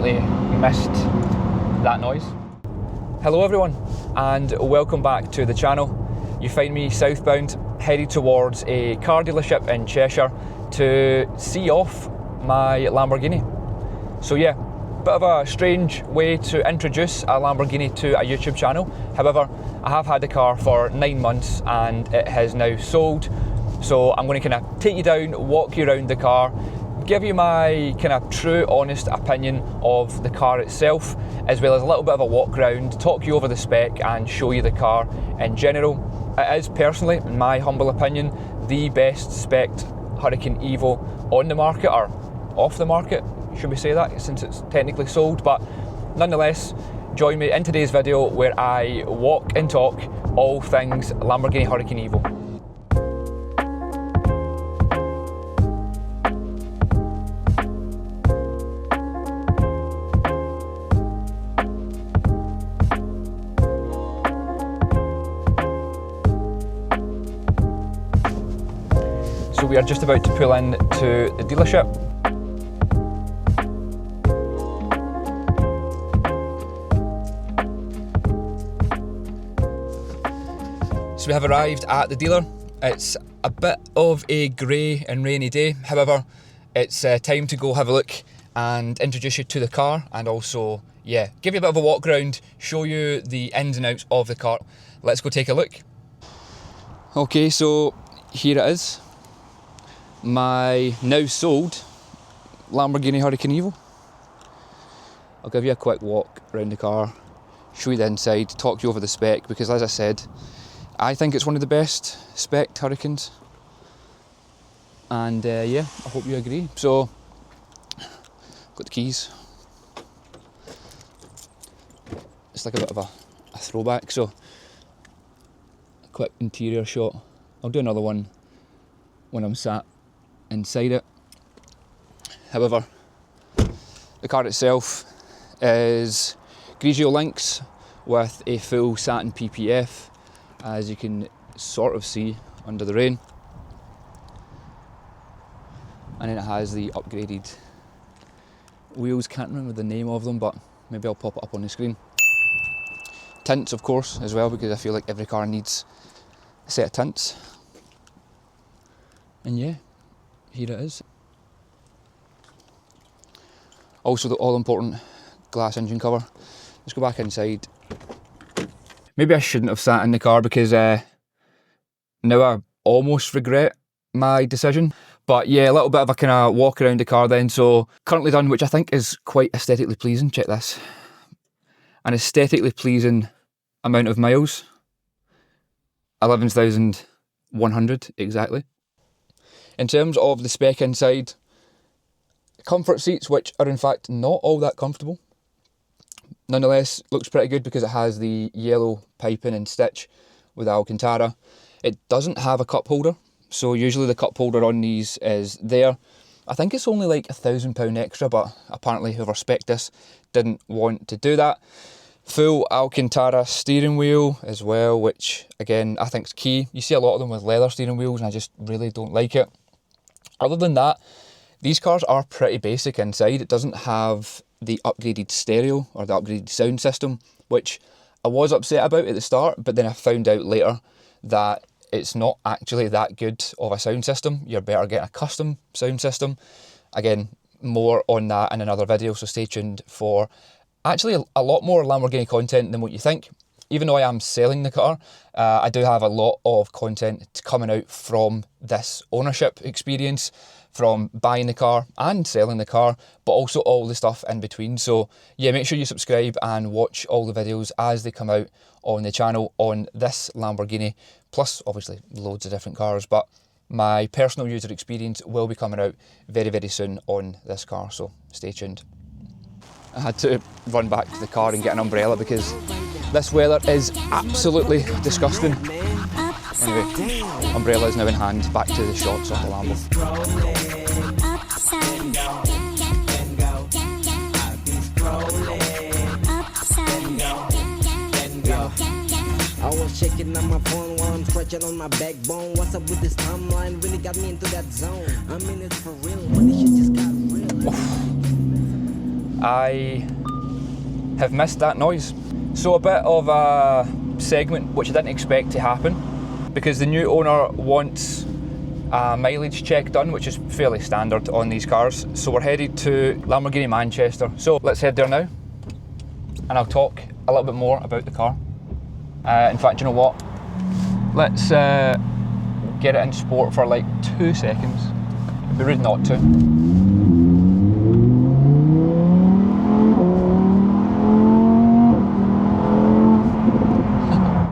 definitely missed that noise. Hello everyone, and welcome back to the channel. You find me southbound, headed towards a car dealership in Cheshire to see off my Lamborghini. So yeah, bit of a strange way to introduce a Lamborghini to a YouTube channel. However, I have had the car for 9 months and it has now sold. So I'm going to kind of take you down, walk you around the car, give you my kind of true, honest opinion of the car itself, as well as a little bit of a walk around, talk you over the spec and show you the car in general. It is personally, in my humble opinion, the best spec'd Huracán EVO on the market, or off the market, should we say that, since it's technically sold. But nonetheless, join me in today's video where I walk and talk all things Lamborghini Huracán EVO. So we are just about to pull in to the dealership. So we have arrived at the dealer. It's a bit of a grey and rainy day. However, it's time to go have a look and introduce you to the car, and also, yeah, give you a bit of a walk around, show you the ins and outs of the car. Let's go take a look. Okay, so here it is. My now sold Lamborghini Huracán EVO. I'll give you a quick walk around the car, show you the inside, talk you over the spec, because as I said, I think it's one of the best spec'd Huracans, and yeah, I hope you agree. So, got the keys. It's like a bit of a throwback, so a quick interior shot. I'll do another one when I'm sat inside it. However, the car itself is Grigio Lynx with a full satin PPF, as you can sort of see under the rain. And then it has the upgraded wheels, can't remember the name of them, but maybe I'll pop it up on the screen. Tints, of course, as well, because I feel like every car needs a set of tints. And yeah, here it is. Also the all-important glass engine cover. Let's go back inside. Maybe I shouldn't have sat in the car, because now I almost regret my decision. But yeah, a little bit of a kind of walk around the car then. So currently done, which I think is quite aesthetically pleasing. Check this. An aesthetically pleasing amount of miles. 11,100 exactly. In terms of the spec inside, comfort seats, which are in fact not all that comfortable. Nonetheless, looks pretty good because it has the yellow piping and stitch with Alcantara. It doesn't have a cup holder, so usually the cup holder on these is there. I think it's only like £1,000 extra, but apparently whoever spec'd this didn't want to do that. Full Alcantara steering wheel as well, which again I think is key. You see a lot of them with leather steering wheels and I just really don't like it. Other than that, these cars are pretty basic inside. It doesn't have the upgraded stereo or the upgraded sound system, which I was upset about at the start, but then I found out later that it's not actually that good of a sound system. You're better getting a custom sound system. Again, more on that in another video, so stay tuned for actually a lot more Lamborghini content than what you think. Even though I am selling the car, I do have a lot of content coming out from this ownership experience, from buying the car and selling the car, but also all the stuff in between. So yeah, make sure you subscribe and watch all the videos as they come out on the channel on this Lamborghini, plus obviously loads of different cars, but my personal user experience will be coming out very, very soon on this car, so stay tuned. I had to run back to the car and get an umbrella because this weather is absolutely disgusting. Anyway, umbrella is now in hand, back to the shots of the Lambo. I was checking on my phone while I'm stretching on my backbone. What's up with this timeline? Really got me into that zone. I mean, it's for real, but this shit just got real. I have missed that noise. So a bit of a segment which I didn't expect to happen, because the new owner wants a mileage check done, which is fairly standard on these cars. So we're headed to Lamborghini Manchester. So let's head there now, and I'll talk a little bit more about the car. In fact, you know what? Let's get it in sport for like 2 seconds. It'd be rude not to.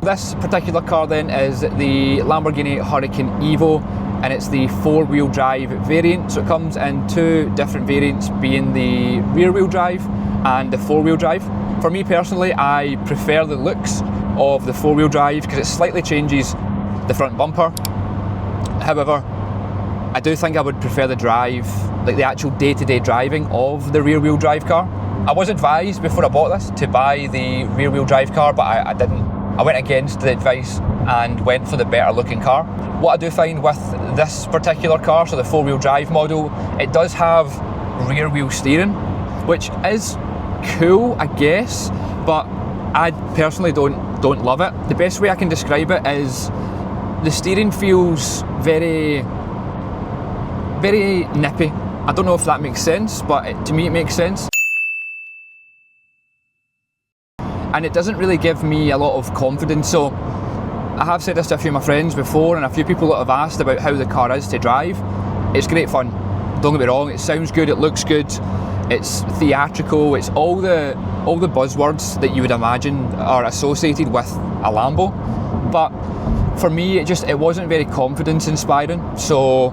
This particular car then is the Lamborghini Huracán EVO, and it's the 4-wheel drive variant. So it comes in 2 different variants, being the rear-wheel drive and the 4-wheel drive. For me personally, I prefer the looks of the 4-wheel drive because it slightly changes the front bumper. However, I do think I would prefer the drive, like the actual day-to-day driving of the rear-wheel drive car. I was advised before I bought this to buy the rear-wheel drive car, but I didn't. I went against the advice and went for the better looking car. What I do find with this particular car, so the 4-wheel drive model, it does have rear wheel steering, which is cool, I guess, but I personally don't love it. The best way I can describe it is the steering feels very nippy. I don't know if that makes sense, but to me it makes sense. And it doesn't really give me a lot of confidence. So I have said this to a few of my friends before, and a few people that have asked about how the car is to drive. It's great fun, don't get me wrong, it sounds good, it looks good, it's theatrical, it's all the buzzwords that you would imagine are associated with a Lambo. But for me, it wasn't very confidence inspiring. So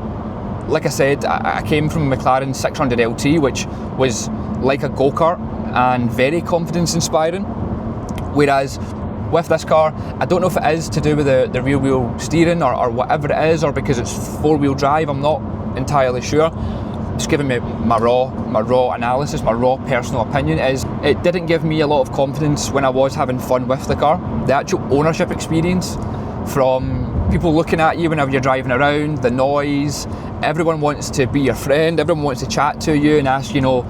like I said, I came from a McLaren 600 LT, which was like a go-kart and very confidence inspiring. Whereas with this car, I don't know if it is to do with the rear wheel steering or whatever it is, or because it's 4-wheel drive, I'm not entirely sure. Just giving me my raw analysis, my raw personal opinion is it didn't give me a lot of confidence when I was having fun with the car. The actual ownership experience, from people looking at you whenever you're driving around, the noise, everyone wants to be your friend, everyone wants to chat to you and ask, you know,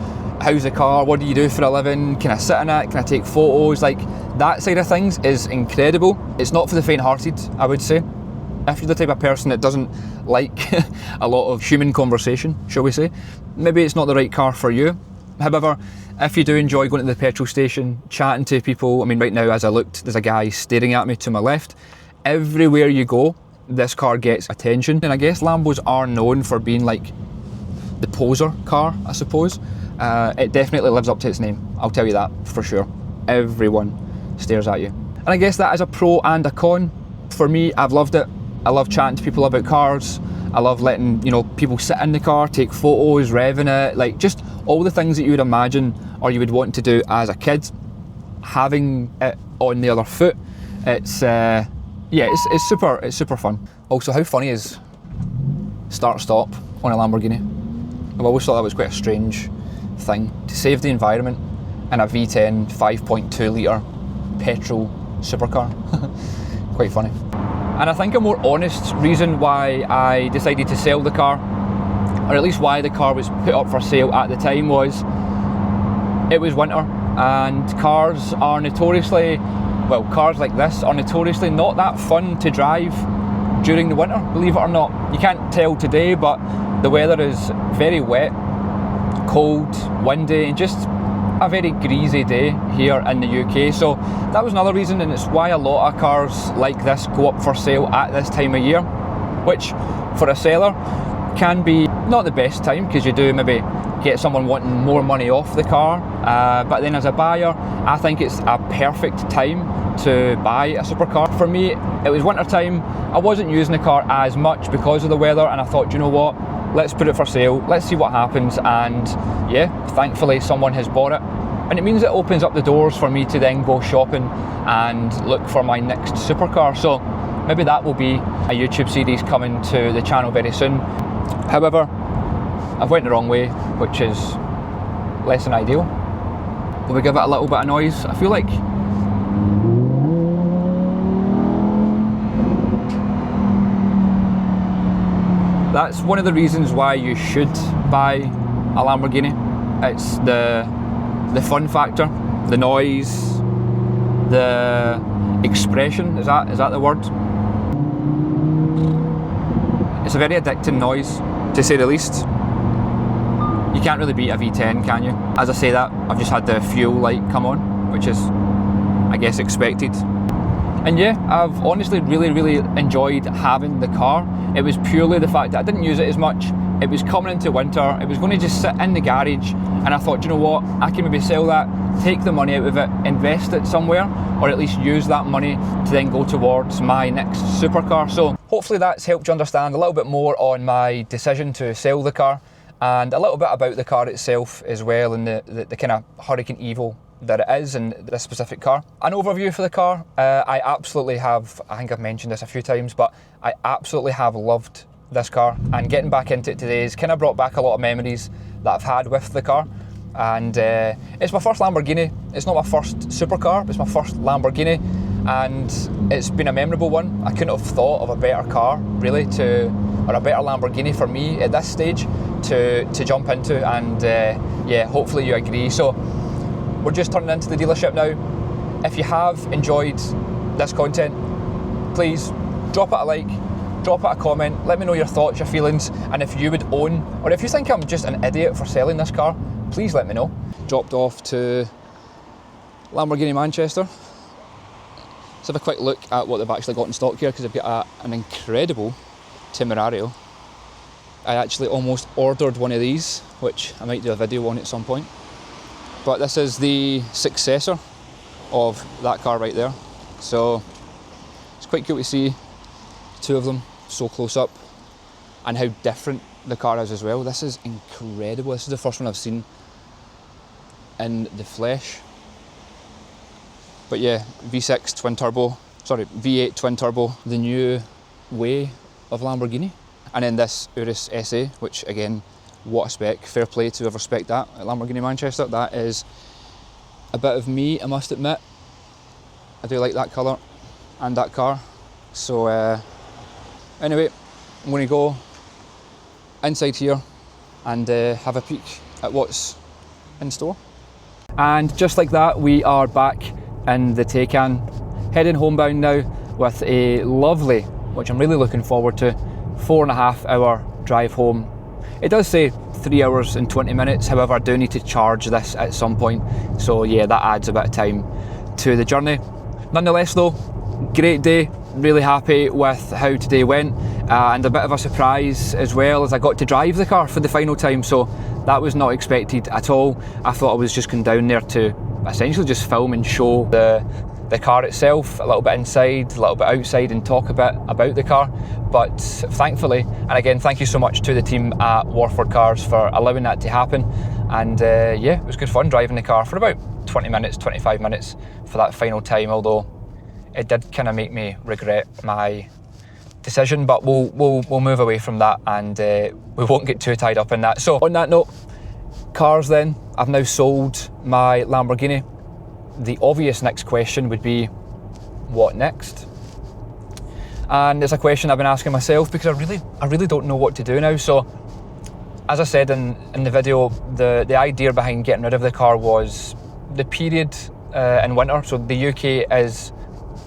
how's the car, what do you do for a living, can I sit in it, can I take photos, like that side of things is incredible. It's not for the faint-hearted, I would say. If you're the type of person that doesn't like a lot of human conversation, shall we say, maybe it's not the right car for you. However, if you do enjoy going to the petrol station, chatting to people, I mean right now as I looked, there's a guy staring at me to my left. Everywhere you go, this car gets attention, and I guess Lambos are known for being like the poser car, I suppose. It definitely lives up to its name, I'll tell you that for sure. Everyone stares at you. And I guess that is a pro and a con. For me, I've loved it. I love chatting to people about cars. I love letting, you know, people sit in the car, take photos, revving it, like just all the things that you would imagine or you would want to do as a kid. Having it on the other foot, it's super fun. Also, how funny is start-stop on a Lamborghini? I've always thought that was quite a strange thing, to save the environment in a V10 5.2 litre petrol supercar. Quite funny. And I think a more honest reason why I decided to sell the car, or at least why the car was put up for sale at the time, was it was winter, and cars like this are notoriously not that fun to drive during the winter, believe it or not. You can't tell today, but the weather is very wet, cold, windy, and just a very greasy day here in the UK. So that was another reason, and it's why a lot of cars like this go up for sale at this time of year, which for a seller can be not the best time, because you do maybe get someone wanting more money off the car, but then as a buyer, I think it's a perfect time to buy a supercar. For me, it was winter time, I wasn't using the car as much because of the weather, and I thought, you know what, let's put it for sale, let's see what happens. And yeah, thankfully someone has bought it, and it means it opens up the doors for me to then go shopping and look for my next supercar. So maybe that will be a YouTube series coming to the channel very soon. However, I've went the wrong way, which is less than ideal. Will we give it a little bit of noise? I feel like that's one of the reasons why you should buy a Lamborghini. It's the the fun factor, the noise, the expression, is that the word? It's a very addicting noise, to say the least. You can't really beat a V10, can you? As I say that, I've just had the fuel light come on, which is, I guess, expected. And yeah, I've honestly really enjoyed having the car. It was purely the fact that I didn't use it as much. It was coming into winter, it was going to just sit in the garage, and I thought, you know what, I can maybe sell that, take the money out of it, invest it somewhere, or at least use that money to then go towards my next supercar. So hopefully that's helped you understand a little bit more on my decision to sell the car, and a little bit about the car itself as well, and the kind of Huracán EVO that it is, and this specific car. An overview for the car, I absolutely have, I think I've mentioned this a few times, but I absolutely have loved this car, and getting back into it today has kind of brought back a lot of memories that I've had with the car. And it's my first Lamborghini. It's not my first supercar, but it's my first Lamborghini, and it's been a memorable one. I couldn't have thought of a better car really or a better Lamborghini for me at this stage to jump into, and yeah, hopefully you agree. So we're just turning into the dealership now. If you have enjoyed this content, please drop it a like, drop it a comment, let me know your thoughts, your feelings, and if you would own, or if you think I'm just an idiot for selling this car, please let me know. Dropped off to Lamborghini Manchester. Let's have a quick look at what they've actually got in stock here, because they've got an incredible Temerario. I actually almost ordered one of these, which I might do a video on at some point. But this is the successor of that car right there. So it's quite cool to see two of them so close up, and how different the car is as well. This is incredible. This is the first one I've seen in the flesh. But yeah, V8 twin turbo, the new way of Lamborghini. And then this Urus SA, which again, what a spec. Fair play to whoever spec'd that at Lamborghini Manchester. That is a bit of me, I must admit. I do like that colour and that car. So anyway, I'm going to go inside here and have a peek at what's in store. And just like that, we are back in the Taycan, heading homebound now with a lovely, which I'm really looking forward to, 4.5 hour drive home. It does say 3 hours and 20 minutes, however I do need to charge this at some point, so yeah, that adds a bit of time to the journey. Nonetheless though, great day, really happy with how today went, and a bit of a surprise as well, as I got to drive the car for the final time, so that was not expected at all. I thought I was just going down there to essentially just film and show the car itself, a little bit inside, a little bit outside, and talk a bit about the car. But thankfully, and again, thank you so much to the team at Warford Cars for allowing that to happen. And yeah, it was good fun driving the car for about 20 minutes, 25 minutes for that final time, although it did kind of make me regret my decision, but we'll move away from that, and we won't get too tied up in that. So on that note, cars then, I've now sold my Lamborghini. The obvious next question would be, what next? And it's a question I've been asking myself, because I really don't know what to do now. So as I said in the video, the idea behind getting rid of the car was the period in winter. So the UK is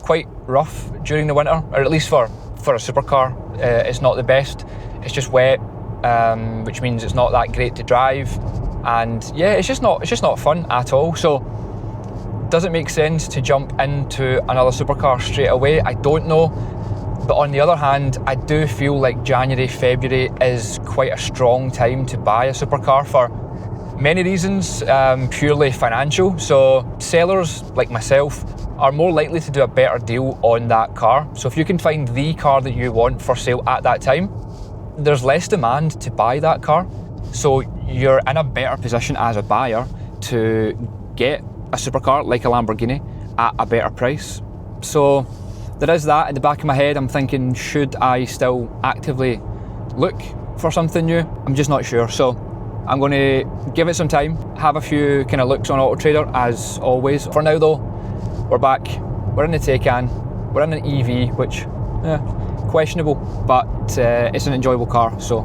quite rough during the winter, or at least for a supercar, it's not the best. It's just wet, which means it's not that great to drive, and yeah, it's just not fun at all. So does it make sense to jump into another supercar straight away? I don't know, but on the other hand, I do feel like January, February is quite a strong time to buy a supercar for many reasons, purely financial. So sellers like myself are more likely to do a better deal on that car. So if you can find the car that you want for sale at that time, there's less demand to buy that car. So you're in a better position as a buyer to get a supercar like a Lamborghini at a better price. So there is that in the back of my head. I'm thinking, should I still actively look for something new? I'm just not sure. So I'm going to give it some time, have a few kind of looks on Auto Trader as always. For now though, we're back, we're in the Taycan, we're in an EV, which, questionable, but it's an enjoyable car. So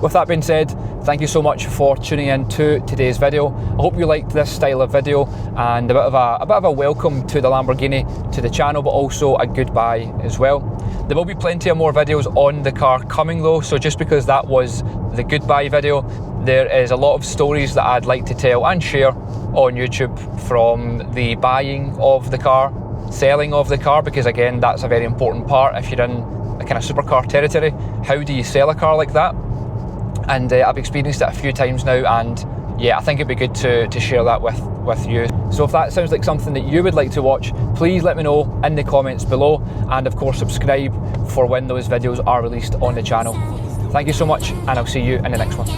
with that being said, thank you so much for tuning in to today's video. I hope you liked this style of video and a bit of a welcome to the Lamborghini to the channel, but also a goodbye as well. There will be plenty of more videos on the car coming though, so just because that was the goodbye video, there is a lot of stories that I'd like to tell and share on YouTube from the buying of the car, selling of the car, because again, that's a very important part if you're in a kind of supercar territory. How do you sell a car like that? And I've experienced it a few times now, and yeah, I think it'd be good to share that with you. So if that sounds like something that you would like to watch, please let me know in the comments below, and of course subscribe for when those videos are released on the channel. Thank you so much, and I'll see you in the next one.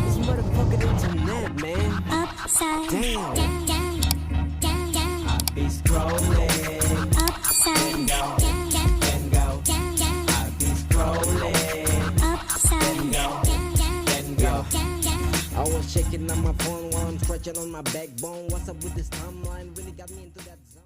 I was checking on my phone while I'm stretching on my backbone. What's up with this timeline? Really got me into that zone.